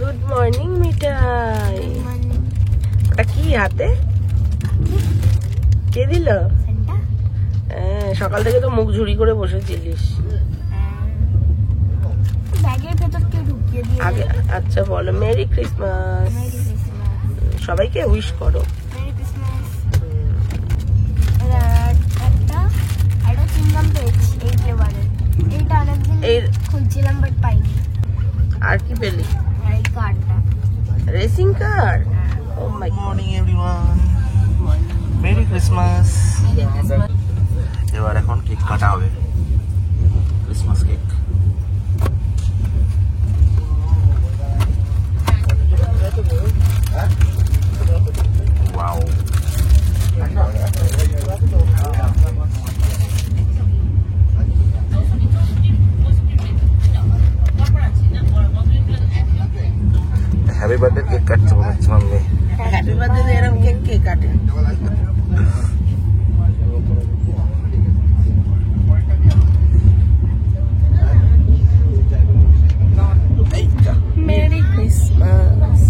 Good morning মিঠাই। ওটা কি হাতে কে দিল? সকাল থেকে তো মুখ ঝুড়ি করে বসেছিলিস। আগে আচ্ছা বলো মেরি ক্রিসমাস, সবাইকে উইশ করো। আর কি পেলি? Racing car. Oh my god. Morning everyone, merry Christmas. এবার এখন কেক কাটা হবে, Christmas cake. Wow, happy birthday cake কাটছে মনে হচ্ছে মাম্মি। হ্যাপি বার্থডে এরকম কেক কে কাটে? Merry Christmas.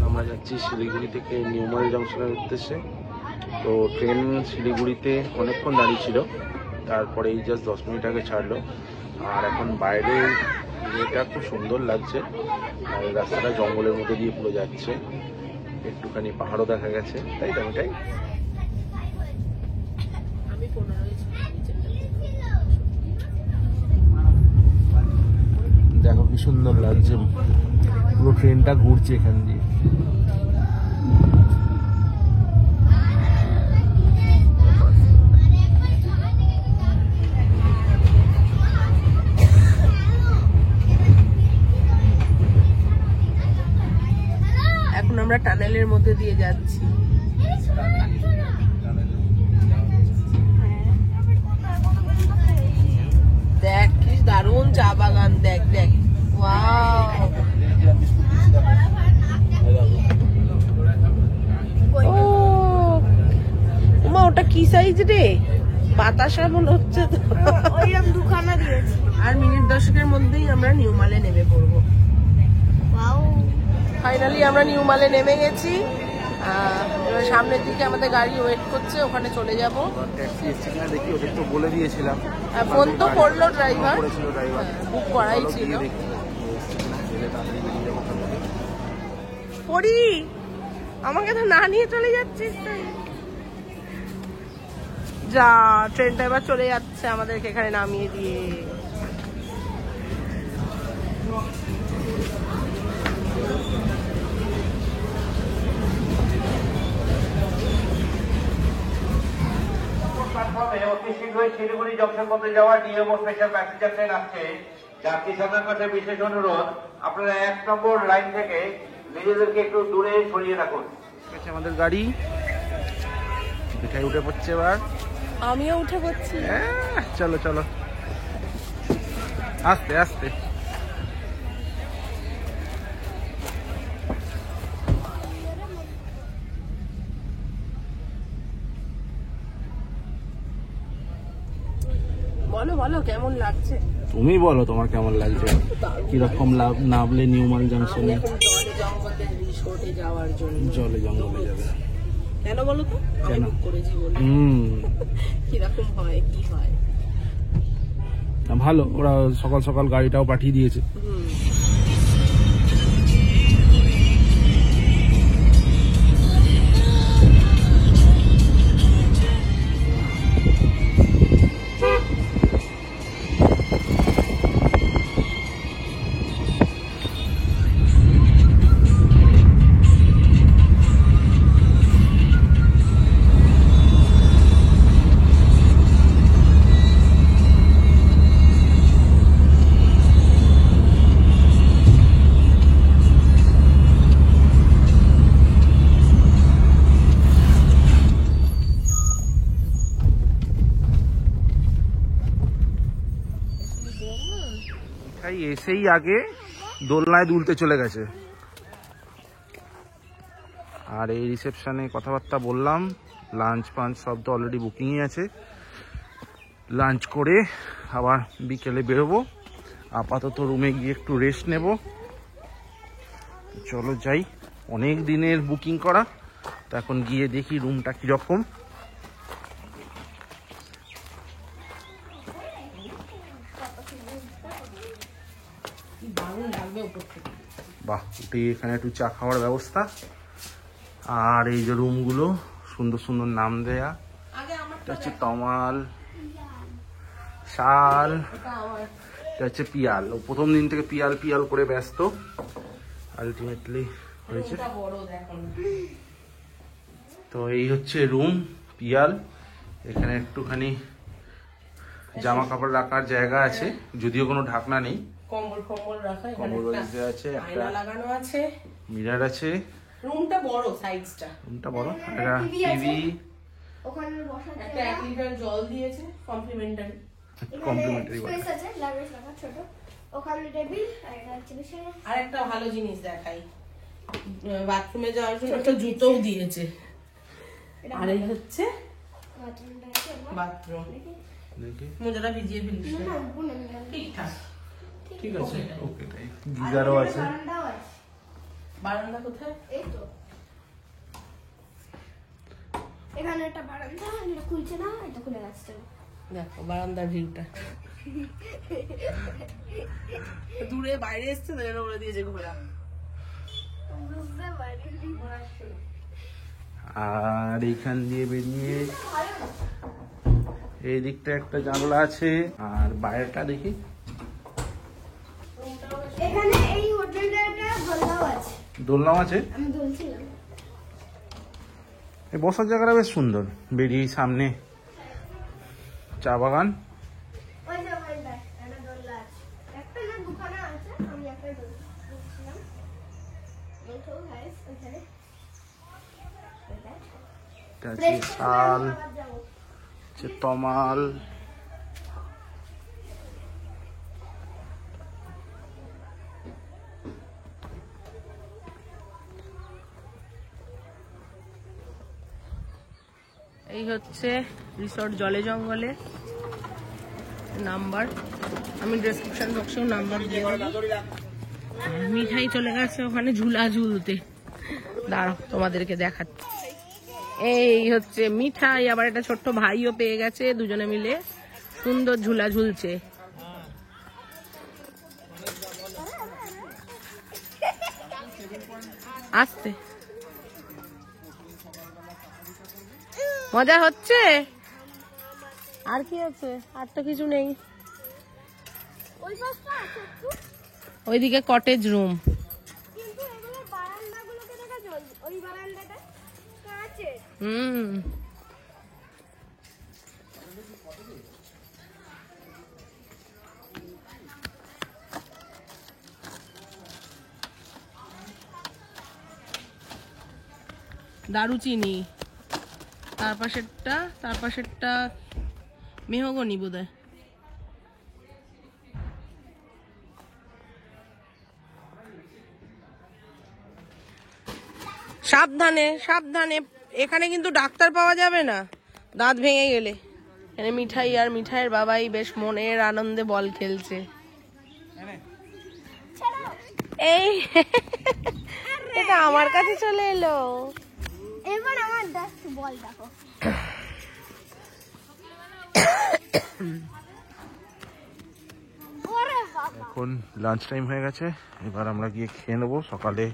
আমরা যাচ্ছি শিলিগুড়ি থেকে নিউমাল জংশনের উদ্দেশ্যে। তো ট্রেন শিলিগুড়িতে অনেকক্ষণ দাঁড়িয়ে ছিল, তারপরে এই জাস্ট 10 মিনিট আগে ছাড়লো। আর এখন বাইরে এটা খুব সুন্দর লাগছে, আর রাস্তাটা জঙ্গলের মধ্যে দিয়ে পুরো যাচ্ছে, একটুখানি পাহাড়ও দেখা গেছে, তাই তো এটাই। দেখো কি সুন্দর লাগছে, পুরো ট্রেনটা ঘুরছে এখান দিয়ে। এখন আমরা টানেলের মধ্যে দিয়ে যাচ্ছি। দেখ কি দারুণ চা বাগান, দেখ দেখ। ওয়াও, ওমা ওটা কি সাইজ রে? বাতাসা মনে হচ্ছে তো। দুখানা দিয়েছি। আর মিনিট 10-এর মধ্যেই আমরা নিউমালে নেমে পড়বো। ফাইনালি আমরা নিউমালে নেমে গেছি। এবার সামনের দিকে আমাদের গাড়ি ওয়েট করছে, ওখানে চলে যাব। ট্যাক্সি এসছে কিনা দেখি, ওদের তো বলে দিয়েছিলাম। ফোন তো করলো ড্রাইভার, ড্রাইভার বুক করাই ছিল। পরি আমাকে তো না নিয়ে চলে যাচ্ছিস তুই। যা, ট্রেনটা এবার চলে যাচ্ছে আমাদেরকে এখানে নামিয়ে দিয়ে। অতি শীঘ্রই শিলিগুড়ি জংশন পথে যাওয়া ডিএমও স্পেশাল প্যাসেঞ্জার ট্রেন আসছে। যাত্রী সামনের কাছে বিশেষ অনুরোধ, আপনারা 1 নম্বর লাইন থেকে নিজেদেরকে একটু দূরে সরিয়ে রাখুন। আমাদের গাড়ি মিঠাই উঠে পড়ছে, এবার আমিও উঠে পড়ছি। চলো চলো, আস্তে আস্তে। বলো বলো কেমন লাগছে? তুমি বলো তোমার কেমন লাগছে, কিরকম নামলে নিউমাল জংশনে? রিসোর্টে যাওয়ার জন্য। জলে জঙ্গলে যাবে কেন বলো তো? আমি বুক করেছি বলে। কিরকম হয় কি হয়? ভালো, ওরা সকাল সকাল গাড়িটাও পাঠিয়ে দিয়েছে। এসেই আগে দোলনায় দুলতে চলে গেছে, আর এই রিসেপশনে কথাবার্তা বললাম, লাঞ্চ ফাঞ্চ সব তো অলরেডি বুকিংই আছে। লাঞ্চ করে আবার বিকেলে বেরোবো। আপাতত রুমে গিয়ে একটু রেস্ট নেব। চলো যাই, অনেক দিনের বুকিং করা, তো এখন গিয়ে দেখি রুমটা কীরকম। বাহ, উঠে এখানে একটু চা খাওয়ার ব্যবস্থা। আর এই যে রুমগুলো সুন্দর সুন্দর নাম দেয়া, এটা হচ্ছে তমাল, শাল, এটা হচ্ছে পিয়াল। ও প্রথম দিন থেকে পিয়াল পিয়াল করে ব্যস্ত, আলটিমেটলি হয়েছে। তো এই হচ্ছে রুম পিয়াল। এখানে একটুখানি জামা কাপড় রাখার জায়গা আছে, যদিও কোনো ঢাকনা নেই। কম্বল কম্বল রাখা, কম্বল আছে, একটা লাগানো আছে, মিরর আছে। রুমটা বড়, সাইজটা রুমটা বড়, একটা টিভি, ওখানে বসার একটা 1 লিটার জল দিয়েছে কমপ্লিমেন্টারি। কমপ্লিমেন্টারি স্পেস আছে, লাগেজ রাখার ছোট। ওখানে টেবিল আর এটা হচ্ছে বিছানা। আর একটা ভালো জিনিস দেখাই, বাথরুমে যাওয়ার জন্য একটা জুতোও দিয়েছে। আর এই হচ্ছে বাথরুমটা আছে বাথরুম। দেখি মোজাটা ভিজিয়ে ফেলিস না। না বুনে নিলাম। ঠিকঠাক। ঠিক আছে, ওকে। তাই গিজারও আছে। বারান্দাও আছে। বারান্দা কোথায়? এই তো এখানে একটা বারান্দা, এটা খুলছে না, এটা খুলে যাচ্ছে। দেখো বারান্দার ভিউটা। দূরে বাইরে এসছে তো, বলে দিয়েছে ঘোরা। বুঝতে পারিনি। আর এইখান দিয়ে বেরিয়ে এই দিকটা একটা জানলা আছে। আর বাইরেটা দেখি, এখানে এই হোটেলটা একটা দোলনাও আছে। দোলনাও আছে। আমি দোলছিলাম। এই বসার জায়গাটা বেশ সুন্দর। বেরিয়ে সামনে চা বাগান। ওই যে ওখানটায় একটা দোলনা আছে, একটা না দুখানা আছে, আমি একটা দোলছিলাম। দেখো গাইস, ওখানে এটা হচ্ছে শাল, আবার যাবো। হচ্ছে তমাল। এই হচ্ছে রিসর্ট জলে জঙ্গলে। নাম্বার আমি ডেসক্রিপশন বক্সেও নাম্বার দিয়ে দেবো। মিঠাই চলে গেছে ওখানে ঝুলা ঝুলতে, দাঁড়াও তোমাদেরকে দেখাচ্ছি। এই হচ্ছে মিঠাই, আবার একটা ছোট্ট ভাইও পেয়ে গেছে, দুজনে মিলে সুন্দর ঝুলা ঝুলছে। আসতে মজা হচ্ছে। আর কি আছে? আর তো কিছু নেই। ওই পাশটা আছে একটু, ওইদিকে কটেজ রুম। কিন্তু এগুলো বারান্দাগুলোকে দেখা যায়, ওই বারান্দাটা কাঁচের। হুম, দারুচিনি। তার পাশেরটা মেহগনি বোধহয়। সাবধানে সাবধানে, এখানে কিন্তু ডাক্তার পাওয়া যাবে না, দাঁত ভেঙে গেলে। এখানে মিঠাই আর মিঠাইয়ের বাবাই বেশ মনের আনন্দে বল খেলছে। এই এটা আমার কাছে চলে এলো। এবার আমার জাস্ট বল দেখো। ওরে বাবা, এখন লাঞ্চ টাইম হয়ে গেছে, এবার আমরা গিয়ে খেয়ে নেবো। সকালে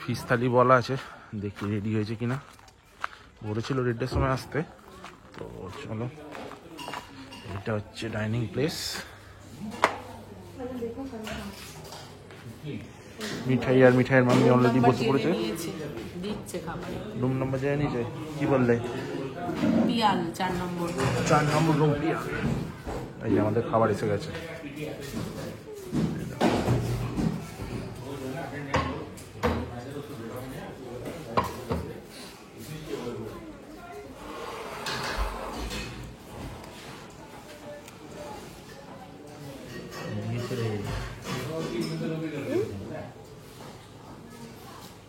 ফিশ থালি বলা আছে, দেখি রেডি হয়েছে কিনা। বলেছিল 1:30টার সময় আসতে। তো চলো, এটা হচ্ছে ডাইনিং প্লেস। মিঠাই আর মিঠাইয়ের মাম্মি অলরেডি বসে পড়েছে। দিচ্ছে খাবার। রুম নাম্বার যায় নিচে, কি বললে? পিয়াল 4 নম্বর। 4 নম্বর রুম পিয়াল। এই যে আমাদের খাবার এসে গেছে।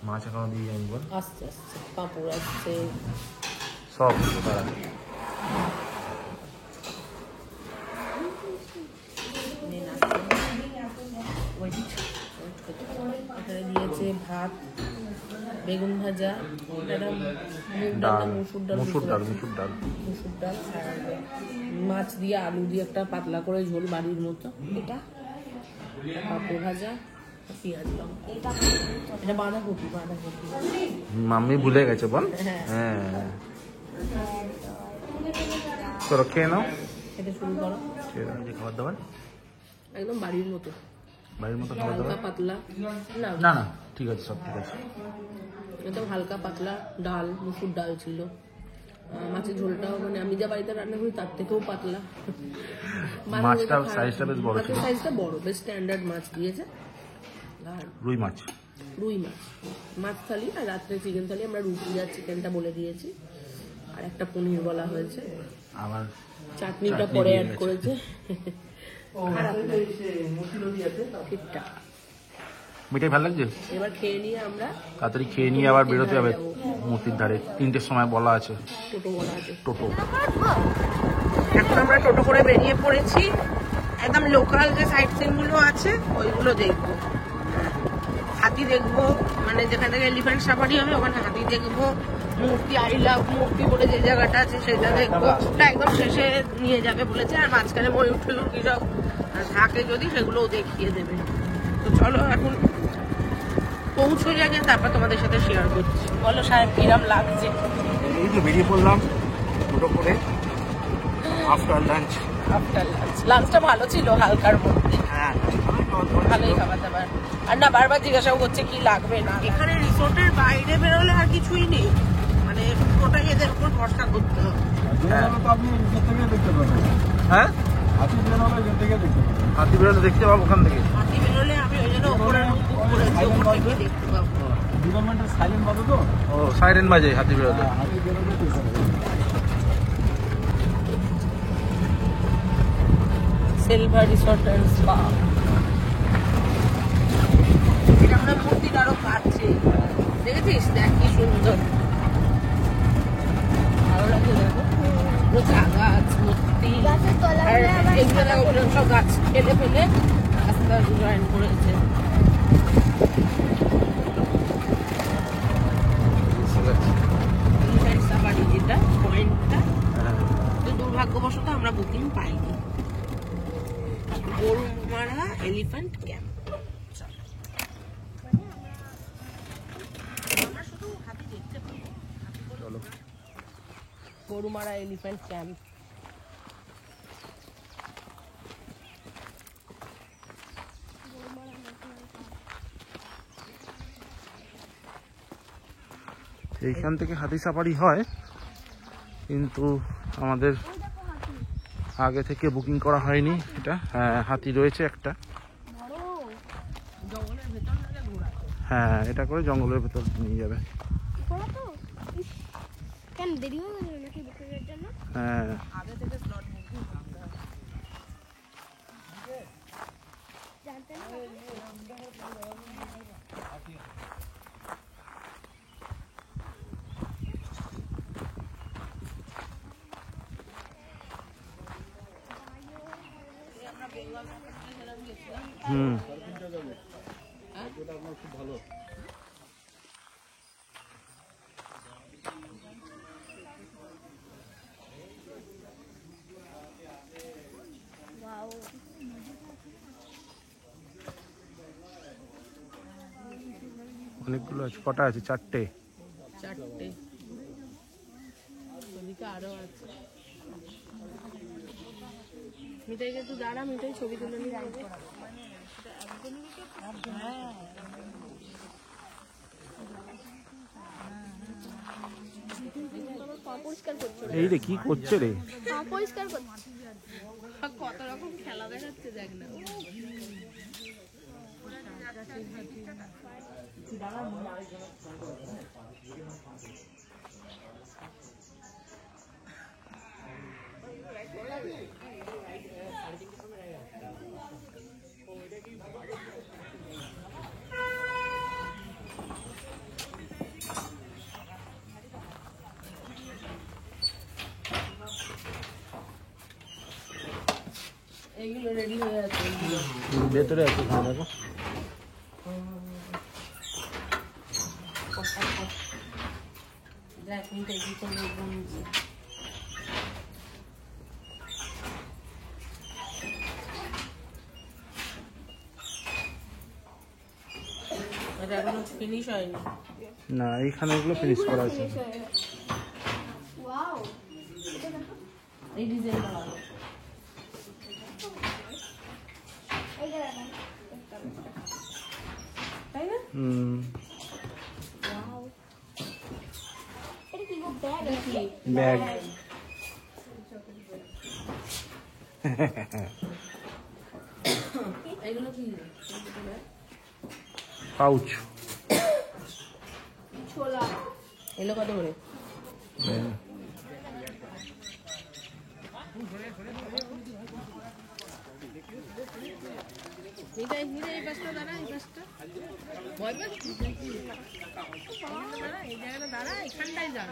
মাছ এখনো দিয়ে আমি বল আস্তে আস্তে পাঁপড় আসছে, সব তারা এখানে দিয়েছে ভাত, বেগুন ভাজা, এটা মুগ ডাল ডাল, না মসুর ডাল, মসুর ডাল, বুঝতে মসুর ডাল। পারছি। মসুর ডাল আর মাছ দিয়ে আলু দিয়ে একটা পাতলা করে ঝোল বাড়ির মতো, এটা পাঁপড় ভাজা, পেঁয়াজ লঙ্কা, এটা বাঁধাকপি। মাম্মি ভুলে গেছে বল। হ্যাঁ চলো খেয়ে নাও। খেতে শুরু করো। খেয়ে নাও। যে খাবার দাবার একদম বাড়ির মতো, বাড়ির মতো খাবার হালকা দাবার। পাতলা, না না না ঠিক আছে, সব ঠিক আছে। একদম হালকা পাতলা ডাল, মুসুর ডাল ছিল। মাছের ঝোলটাও মানে আমি যা বাড়িতে রান্না করি তার থেকেও পাতলা। মাছটার সাইজটা বেশ বড় ছিল। মাছের সাইজটা বড়, বেশ স্ট্যান্ডার্ড মাছ দিয়েছে। আর রুই মাছ। রুই মাছ থালি, আর রাত্রে চিকেন থালি। আমরা রুটি আর চিকেনটা বলে দিয়েছি, আর একটা পনির বলা হয়েছে। আবার চাটনিটা চাটনি পরে দিয়ে অ্যাড গেছে। করেছে। খারাপ না। ঠিকঠাক। মিঠাই ভালো লাগছে? এবার খেয়ে নিয়ে আমরা তাড়াতাড়ি খেয়ে নিয়ে আবার বেরোতে হবে মূর্তির ধারে। 3টের সময় বলা আছে টোটো বলা আছে। টোটো। এখন আমরা টোটো করে বেরিয়ে পড়েছি, একদম লোকাল যে সাইট সিন গুলো আছে ওইগুলো দেখবো। হাতি দেখবো, মানে যেখান থেকে এলিফ্যান্ট সাফারি হবে ওখানে হাতি দেখবো। মূর্তি আইলা মূর্তি বলে যে জায়গাটা আছে সেটা দেখবো। ওটা একদম শেষে নিয়ে যাবে বলেছে, আর মাঝখানে ময়ূর টুলুর কি সব থাকে যদি সেগুলোও দেখিয়ে দেবে। তো চলো এখন পৌঁছে যাবে, তারপর তোমাদের সাথে শেয়ার করছি। বলো সাহেব কিরম লাগছে? এই তো বেরিয়ে পড়লাম টোটো করে আফটার লাঞ্চ। লাঞ্চটা ভালো ছিল, হালকার মধ্যে। হ্যাঁ ভালোই খাবার দাবার। আর না বারবার জিজ্ঞাসাও করছে কি লাগবে না। এখানে রিসোর্টের বাইরে বেরোলে আর কিছুই নেই, মানে ওটাই এদের উপর ভরসা করতে হবে। হ্যাঁ হাতি বেরোলে দেখতে পাবো ওখান থেকে। হাতি বেরোলে আমি ওই জন্য ওপরে বুক করেছি, ওপর থেকে দেখতে পাবো। ও সাইরেন বাজে হাতি বেরোলে। Silver resort and spa. এটা আমরা মূর্তিটা আরো কাটছে, দেখেছিস? দেখ কি সুন্দর, ভালো লাগে। দেখো পুরো চা গাছ, মূর্তি, গাছের তলায় আর আবার এগুলো দেখো ওগুলো সব গাছ ফেলে ফেলে রাস্তা জয়েন করেছে। এলিফ্যান্ট সাফারি যেটা পয়েন্টটা, তো দুর্ভাগ্যবশত আমরা বুকিং পাইনি। Gorumara elephant camp. আমরা শুধু হাতি দেখতে পাবো। চলো গরুমারা এলিফ্যান্ট ক্যাম্প। এইখান থেকে হাতি সাফারি হয়, কিন্তু আমাদের আগে থেকে বুকিং করা হয়নি এটা। হ্যাঁ হাতি রয়েছে একটা। জঙ্গলের ভেতর লাগে ঘোরা। হ্যাঁ এটা করে জঙ্গলের ভেতর নিয়ে যাবে। কেন দেরি হয়ে গেল নাকি বুকিংয়ের জন্য? হ্যাঁ আগে থেকে স্লট বুকিং করতে হবে। জানতে না হুম অনেকগুলো আছে। কটা আছে? 4টে। 4টে। ওদিকে আরো আছে। মিঠাইকে একটু দাঁড়া, মিঠাই ছবি তুলে নিয়ে আসবে। পরিষ্কার করছো? এই রে কি করছে রে? পরিষ্কার করছো? কত রকম খেলা দেখাচ্ছে দেখ না। এইগুলো রেডি হয়ে আছে। ভেতরে আছে, এখানে দেখো। দেখ মিঠাই কি সুন্দর বনছে। এটা এখনো ফিনিশ হয়নি। না, এইখানে এগুলো ফিনিশ করা আছে। ওয়াও, এই ডিজাইনটা ভালো। এই যে দেখেন, তাই না? ওয়াও, এটা কি গো, ব্যাগ দেখি ব্যাগ। এগুলো কি? পাউচ। ছোলা, এগুলো কত করে? মিঠাই মিঠাই এই পাশটা দাঁড়া, এই পাশটা ভয় পাচ্ছিস নাকি? দাঁড়া, এই জায়গাটা দাঁড়া, এখানটাই যা।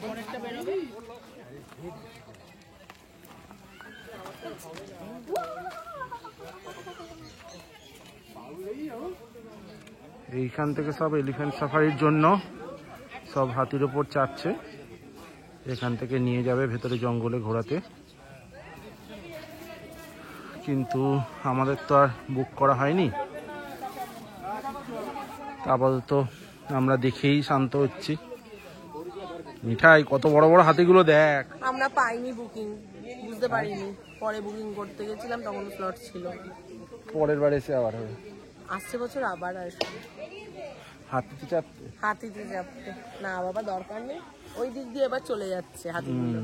পরেরটা বেরোবে। এইখান থেকে সব এলিফ্যান্ট সাফারির জন্য সব হাতির ওপর চাপছে, এখান থেকে নিয়ে যাবে ভেতরে জঙ্গলে ঘোরাতে। কিন্তু আমাদের তো আর বুক করা হয়নি, আপাতত আমরা দেখেই শান্ত হচ্ছি। মিঠাই কত বড় বড় হাতিগুলো দেখ। আমরা পাইনি বুকিং, বুঝতে পারিনি, পরে বুকিং করতে গেছিলাম তখন স্লট ছিল। পরের বার এসে আবার হবে। আসছে বছর আবার আসবে। হাতিতে চাপতে হাতিতে চাপতে না বাবা, দরকার নেই, ওই দিক দিয়ে এবার চলে যাচ্ছে হাতিগুলো।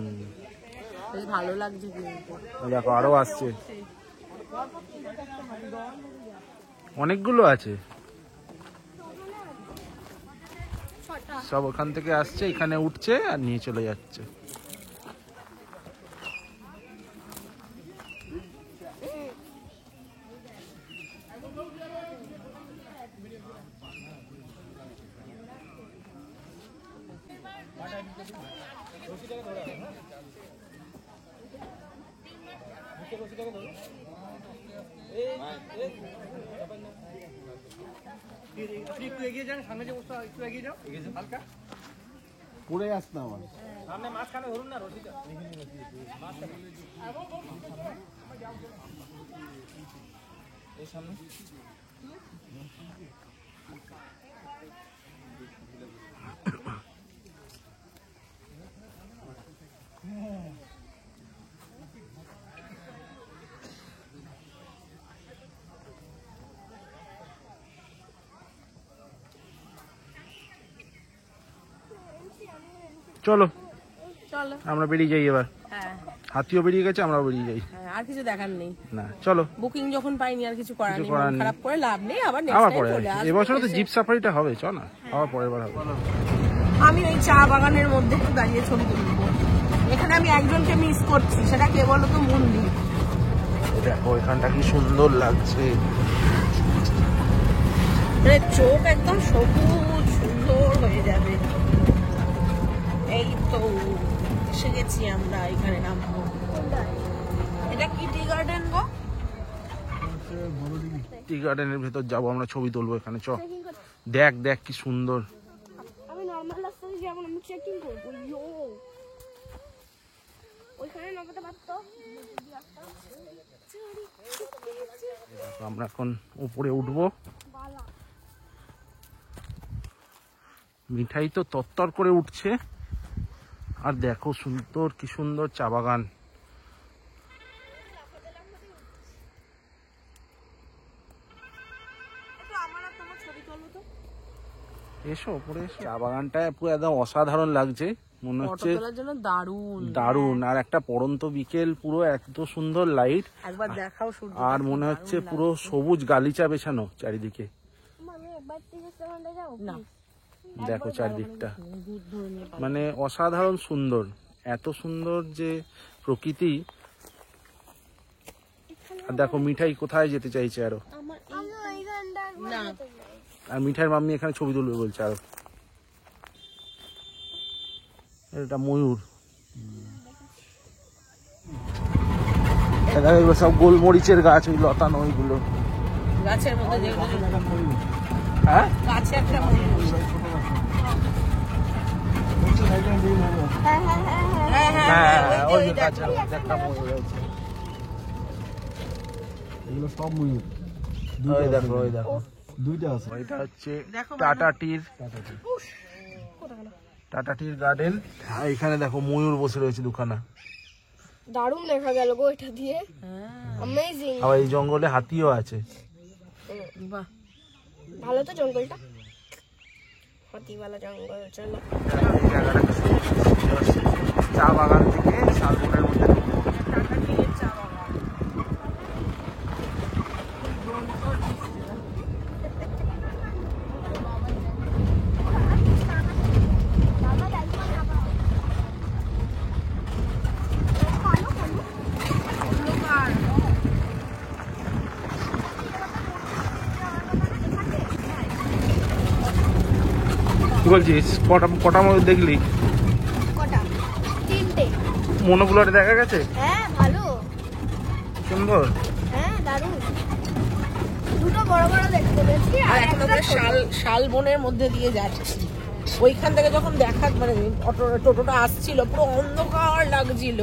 বেশ ভালো লাগছে কিন্তু। দেখো আরো আসছে, অনেকগুলো আছে, সব ওখান থেকে আসছে, এখানে উঠছে আর নিয়ে চলে যাচ্ছে। একটু এগিয়ে যান, সামনে যে বসতে একটু এগিয়ে যাও, হালকা পড়ে আসতে আমার সামনে মাঝখানে ধরুন না রশিটা। এই সামনে চলো চলো। আমরা বেরিয়ে যাই এবার। হ্যাঁ হাতিও বেরিয়ে গেছে, আমরাও বেরিয়ে যাই। হ্যাঁ, আর কিছু দেখার নেই। না চলো, বুকিং যখন পাইনি আর কিছু করার কিছু নেই, করার মন নেই। খারাপ করে লাভ নেই, আবার নেক্সট আবার টাইম পরে চলে আসবো। এবছর তো এসে- জিপ সাফারিটা হবে, চ না, আবার পরের বার হবে। আমি ওই চা বাগানের মধ্যে একটু দাঁড়িয়ে ছবি তুলবো। এখানে আমি একজনকে মিস করছি, সেটা কে বলো তো? মন্দির। দেখো এখানটা কি সুন্দর লাগছে। মানে চোখ একদম সবুজ সুন্দর হয়ে যাবে। এই তো এসে গেছি আমরা, এখানে নামবো। এটা কি টি গার্ডেন গো? টি গার্ডেনের ভেতর যাবো আমরা, ছবি তুলবো এখানে, চ। চেকিং করতে, দেখ দেখ কি সুন্দর। আমি নর্মাল রাস্তা দিয়ে যেমন আমি চেকিং করবো। ইয়ো, ওইখানে নামাতে পারতো। দেখো, আমরা এখন উপরে উঠবো। বালা, মিঠাই তো তত্তর করে উঠছে, আর দেখো সুন্দর, কি সুন্দর চা বাগান। এসো উপরে এসো। চা বাগানটা পুরো একদম অসাধারণ লাগছে, মনে ফটো হচ্ছে তোলার জন্য দারুণ দারুণ। আর একটা পড়ন্ত বিকেল, পুরো এত সুন্দর লাইট, একবার দেখাও সূর্য। আর মনে হচ্ছে পুরো সবুজ গালিচা বেছানো চারিদিকে। আমি একবার 30 সেকেন্ডে যাবো না। দেখো চারদিকটা, মানে অসাধারণ সুন্দর, এত সুন্দর যে প্রকৃতি। আর দেখো মিঠাই কোথায় যেতে চাইছে আরো, আমার এইখানটা না। আর মিঠাইয়ের মাম্মি এখানে ছবি তুলবে বলছে আরো। এটা ময়ূর। দেখো এগুলো সব গোলমরিচের গাছ, ওই লতানো ওইগুলো। গাছের মধ্যে যেগুলো হ্যাঁ গাছে একটা ময়ূর। হ্যাঁ ওই যে গাছের মধ্যে একটা ময়ূর আছে। এগুলো সব ময়ূর, ওই দেখো ওই দেখো দুইটা আছে। ওইটা হচ্ছে টাটা টির গার্ডেন। এখানে দেখো ময়ূর বসে রয়েছে দুখানা। দারুণ দেখা গেল গো এটা দিয়ে, অ্যামেজিং। আবার এই জঙ্গলে হাতিও আছে। বাহ, ভালো তো জঙ্গলটা, হাতিওয়ালা জঙ্গল। চলো এই জায়গাটা কি সুন্দর, চা বাগান থেকে শালবনের মধ্যে কি বলছিস? কটা ময়ূর দেখলি? কটা? 3টে। মনোগুলোরে দেখা গেছে? হ্যাঁ ভালো, সুন্দর। হ্যাঁ দারুণ। দুটো বড় বড় দেখতে পেয়েছি আর আর এখন একটা আমরা শালবনের মধ্যে দিয়ে যাচ্ছি। ওইখান থেকে যখন দেখা মানে টোটোটা আসছিল পুরো অন্ধকার লাগছিল,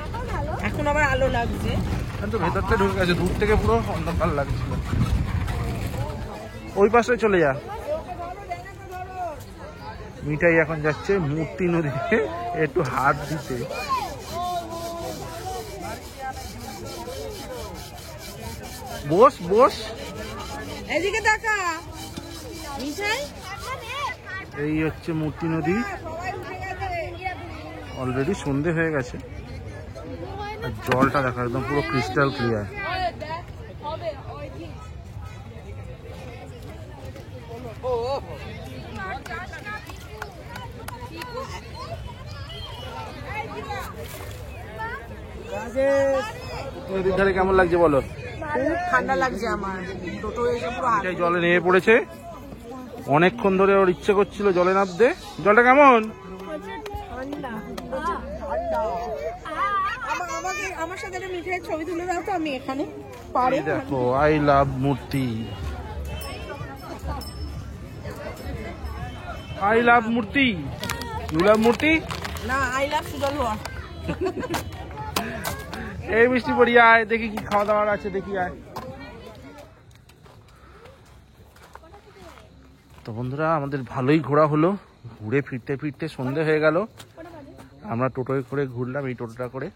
এখন ভালো। এখন আবার আলো লাগছে। কিন্তু ভেতরটা ঢুকে গেছে, দূর থেকে পুরো অন্ধকার লাগছিল। ওই পাশে চলে যা। মিঠাই এখন যাচ্ছে মূর্তি নদীতে একটু হাত দিতে। বস বস, এদিকে দেখা মিঠাই। এই হচ্ছে মূর্তি নদী। অলরেডি সন্ধে হয়ে গেছে আর জলটা দেখা একদম পুরো ক্রিস্টাল ক্লিয়ার। নদীর ধারে কেমন লাগছে বলো? খুব ঠান্ডা লাগছে আমার, টোটো এসে পুরো মিঠাই জলে নেমে পড়েছে, অনেকক্ষণ ধরে ওর ইচ্ছে করছিল জলে নামতে। জলটা কেমন? আমার সাথে একটা মিঠাইয়ের ছবি তুলে দাও তো, আমি এখানে পারে। এই দেখো আই লাভ মূর্তি, আই লাভ মূর্তি, ইউ লাভ মূর্তি। না, আই লাভ সুজল হওয়া। এই মিষ্টি পড়ি আয়, দেখি কি খাওয়া দাওয়ার আছে, দেখি আয়। তো বন্ধুরা আমাদের ভালোই ঘোরা হলো, ঘুরে ফিরতে ফিরতে সন্ধে হয়ে গেল। আমরা টোটোয় করে ঘুরলাম, এই টোটোটা করে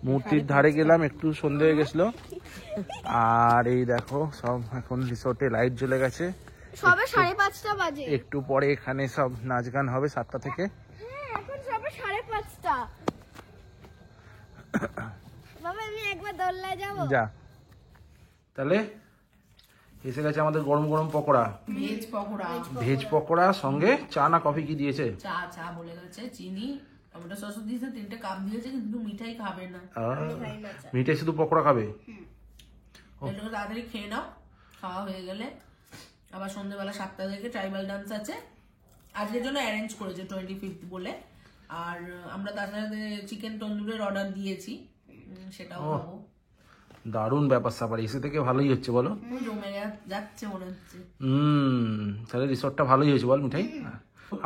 মূর্তির ধারে গেলাম, একটু সন্ধে হয়ে গেছিল। আর এই দেখো সব এখন রিসোর্টে লাইট জ্বলে গেছে, সবে 5:30 বাজে। একটু পরে এখানে সব নাচ গান হবে 7টা থেকে। হ্যাঁ এখন সবে 5:30। বাবা আমি একবার দোলনায় যাব। যা তাহলে। এসে গেছে আমাদের গরম গরম পকোড়া, ভেজ পকোড়া। ভেজ পকোড়া সঙ্গে চা না কফি কি দিয়েছে? চা বলে গেছে, চিনি টমেটো সস দিয়েছে, 3টে কাপ দিয়েছে, কিন্তু মিঠাই খাবে না। মিঠাই শুধু পকোড়া খাবে। এটাকে তাড়াতাড়ি খেয়ে নাও, খাওয়া হয়ে গেলে আবার সন্ধ্যেবেলা 7টা থেকে ট্রাইবাল ডান্স আছে, আজকের জন্য অ্যারেঞ্জ করেছে 25th বলে। আর আমরা তার সাথে চিকেন তন্দুরের অর্ডার দিয়েছি, সেটাও খাবো। দারুণ ব্যাপার স্যাপার, এসে থেকে ভালোই হচ্ছে বলো। জমে যাচ্ছে মনে হচ্ছে। তাহলে রিসোর্টটা ভালোই হয়েছে বল মিঠাই।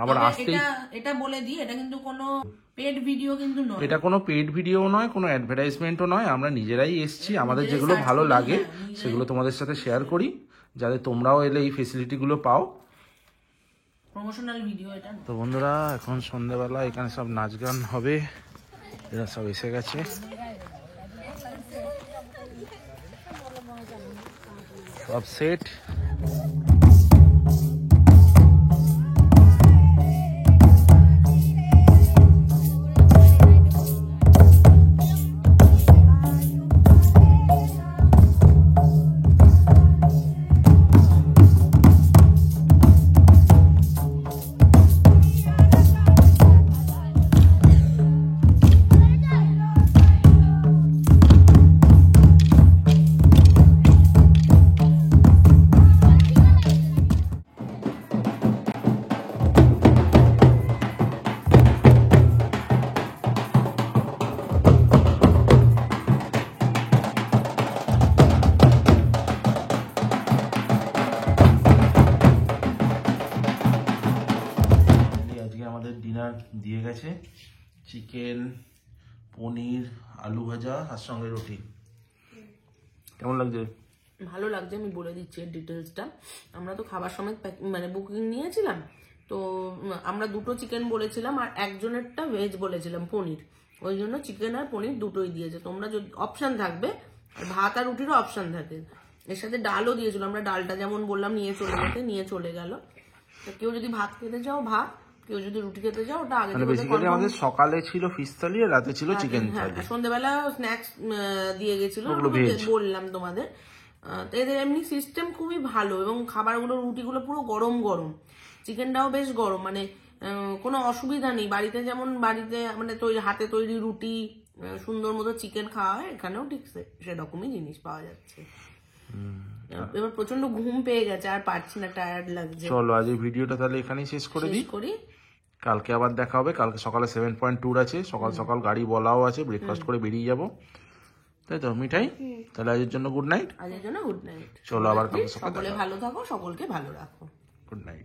আবার আসতে এটা বলে দিই, এটা কিন্তু কোনো পেড ভিডিও কিন্তু নয়, এটা কোনো পেড ভিডিও নয়, কোনো অ্যাডভার্টাইজমেন্টও নয়। আমরা নিজেরাই এসেছি, আমাদের যেগুলো ভালো লাগে সেগুলো তোমাদের সাথে শেয়ার করি, যাতে তোমরাও এলে এই ফেসিলিটিগুলো পাও। প্রমোশনাল ভিডিও এটা। তো বন্ধুরা এখন সন্ধ্যাবেলা এখানে সব নাচ গান হবে, এরা সব এসে গেছে, সব সেট। চিকেন, পনির, আলু ভাজা আর সঙ্গে রুটি। কেমন লাগছে? ভালো লাগছে, আমি বলে দিচ্ছি এর ডিটেলসটা। আমরা তো খাবার সময় মানে বুকিং নিয়েছিলাম, তো আমরা 2টো চিকেন বলেছিলাম আর একজনেরটা ভেজ বলেছিলাম পনির, ওই জন্য চিকেন আর পনির দুটোই দিয়েছে। তোমরা যদি অপশান থাকবে, ভাত আর রুটিরও অপশান থাকে, এর সাথে ডালও দিয়েছিল। আমরা ডালটা যেমন বললাম নিয়ে চলে গেল। তো কেউ যদি ভাত খেতে চাও ভাত, কেউ যদি রুটি খেতে চাও ওটা আগে মানে থেকে বেসিক্যালি আমাদের সকালে ছিল ফিশ থালি আর রাতে ছিল চিকেন হ্যাঁ, থালি। সন্ধ্যেবেলা স্ন্যাক্স দিয়ে গেছিল, ওগুলো veg। বললাম তোমাদের। তো এদের এমনি সিস্টেম খুবই ভালো, এবং খাবারগুলো রুটিগুলো পুরো গরম গরম, চিকেনটাও বেশ গরম, মানে কোনো অসুবিধা নেই। বাড়িতে যেমন মানে হাতে তৈরি রুটি, সুন্দর মতো চিকেন খাওয়া হয়, এখানেও ঠিক সেরকমই জিনিস পাওয়া যাচ্ছে। এবার প্রচন্ড ঘুম পেয়ে গেছে, আর পারছি না, টায়ার্ড লাগছে। চলো আজ এই ভিডিওটা তাহলে এখানেই শেষ করে দিই। শেষ করি। কালকে আবার দেখা হবে। কালকে সকালে 7 ট্যুর আছে, সকাল সকাল গাড়ি বলাও আছে, ব্রেকফাস্ট করে বেরিয়ে যাব, তাই তো মিঠাই? তাহলে আজের জন্য গুড নাইট। আজের জন্য গুড নাইট। চলো আবার কালকে সকালে সকলে ভালো থাকো, সকলকে ভালো রাখো। Good night.